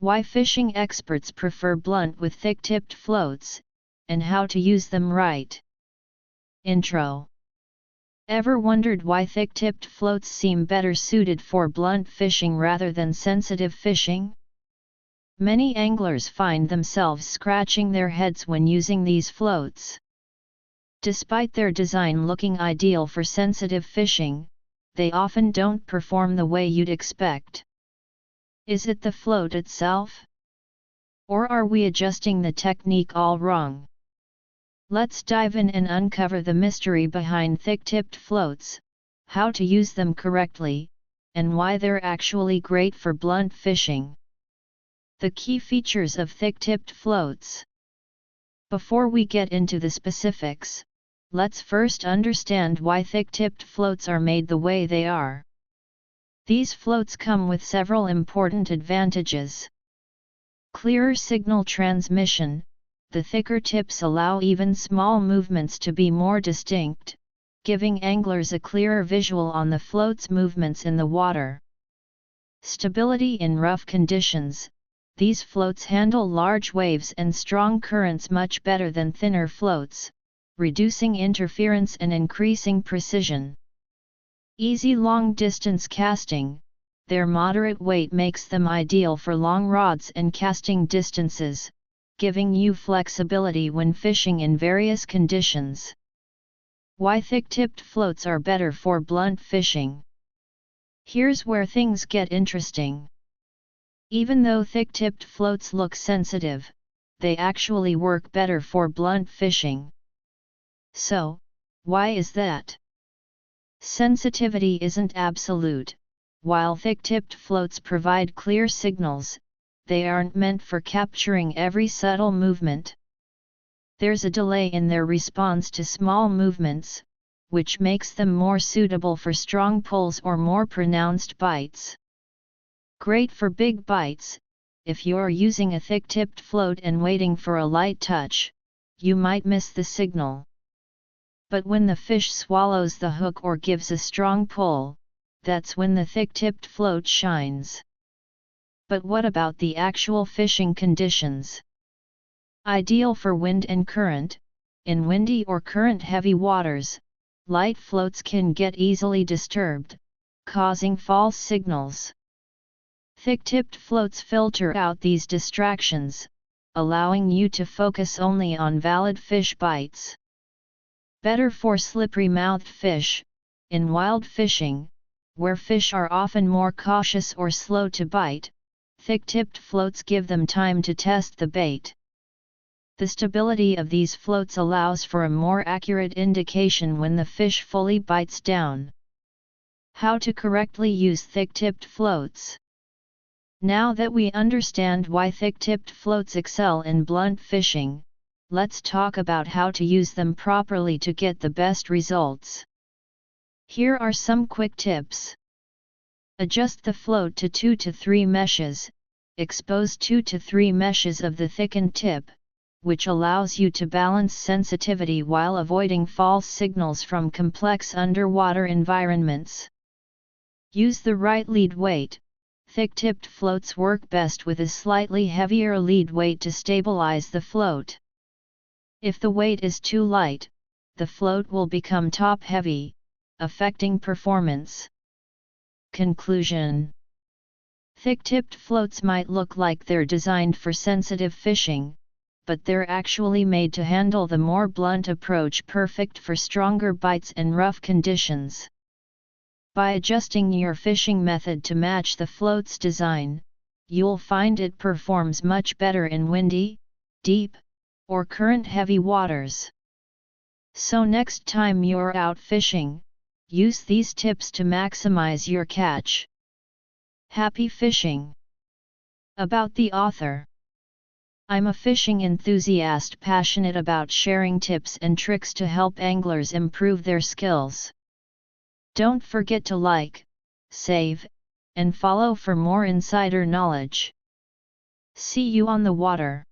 Why fishing experts prefer blunt with thick-tipped floats, and how to use them right. Intro. Ever wondered why thick-tipped floats seem better suited for blunt fishing rather than sensitive fishing? Many anglers find themselves scratching their heads when using these floats. Despite their design looking ideal for sensitive fishing, they often don't perform the way you'd expect. Is it the float itself? Or are we adjusting the technique all wrong? Let's dive in and uncover the mystery behind thick-tipped floats, how to use them correctly, and why they're actually great for blunt fishing. The key features of thick-tipped floats. Before we get into the specifics, let's first understand why thick-tipped floats are made the way they are. These floats come with several important advantages. Clearer signal transmission. The thicker tips allow even small movements to be more distinct, giving anglers a clearer visual on the float's movements in the water. Stability in rough conditions. These floats handle large waves and strong currents much better than thinner floats, reducing interference and increasing precision. Easy long-distance casting. Their moderate weight makes them ideal for long rods and casting distances, giving you flexibility when fishing in various conditions. Why thick-tipped floats are better for blunt fishing. Here's where things get interesting. Even though thick-tipped floats look sensitive, they actually work better for blunt fishing. So, why is that? Sensitivity isn't absolute. While thick-tipped floats provide clear signals, they aren't meant for capturing every subtle movement. There's a delay in their response to small movements, which makes them more suitable for strong pulls or more pronounced bites. Great for big bites. If you're using a thick-tipped float and waiting for a light touch, you might miss the signal. But when the fish swallows the hook or gives a strong pull, that's when the thick-tipped float shines. But what about the actual fishing conditions? Ideal for wind and current. In windy or current-heavy waters, light floats can get easily disturbed, causing false signals. Thick-tipped floats filter out these distractions, allowing you to focus only on valid fish bites. Better for slippery-mouthed fish. In wild fishing, where fish are often more cautious or slow to bite, thick-tipped floats give them time to test the bait. The stability of these floats allows for a more accurate indication when the fish fully bites down. How to correctly use thick-tipped floats. Now that we understand why thick-tipped floats excel in blunt fishing, let's talk about how to use them properly to get the best results. Here are some quick tips. Adjust the float to 2 to 3 meshes. Expose 2 to 3 meshes of the thickened tip, which allows you to balance sensitivity while avoiding false signals from complex underwater environments. Use the right lead weight. Thick-tipped floats work best with a slightly heavier lead weight to stabilize the float. If the weight is too light, the float will become top-heavy, affecting performance. Conclusion. Thick-tipped floats might look like they're designed for sensitive fishing, but they're actually made to handle the more blunt approach, perfect for stronger bites and rough conditions. By adjusting your fishing method to match the float's design, you'll find it performs much better in windy, deep, or current-heavy waters. So next time you're out fishing, use these tips to maximize your catch. Happy fishing! About the author. I'm a fishing enthusiast passionate about sharing tips and tricks to help anglers improve their skills. Don't forget to like, save, and follow for more insider knowledge. See you on the water.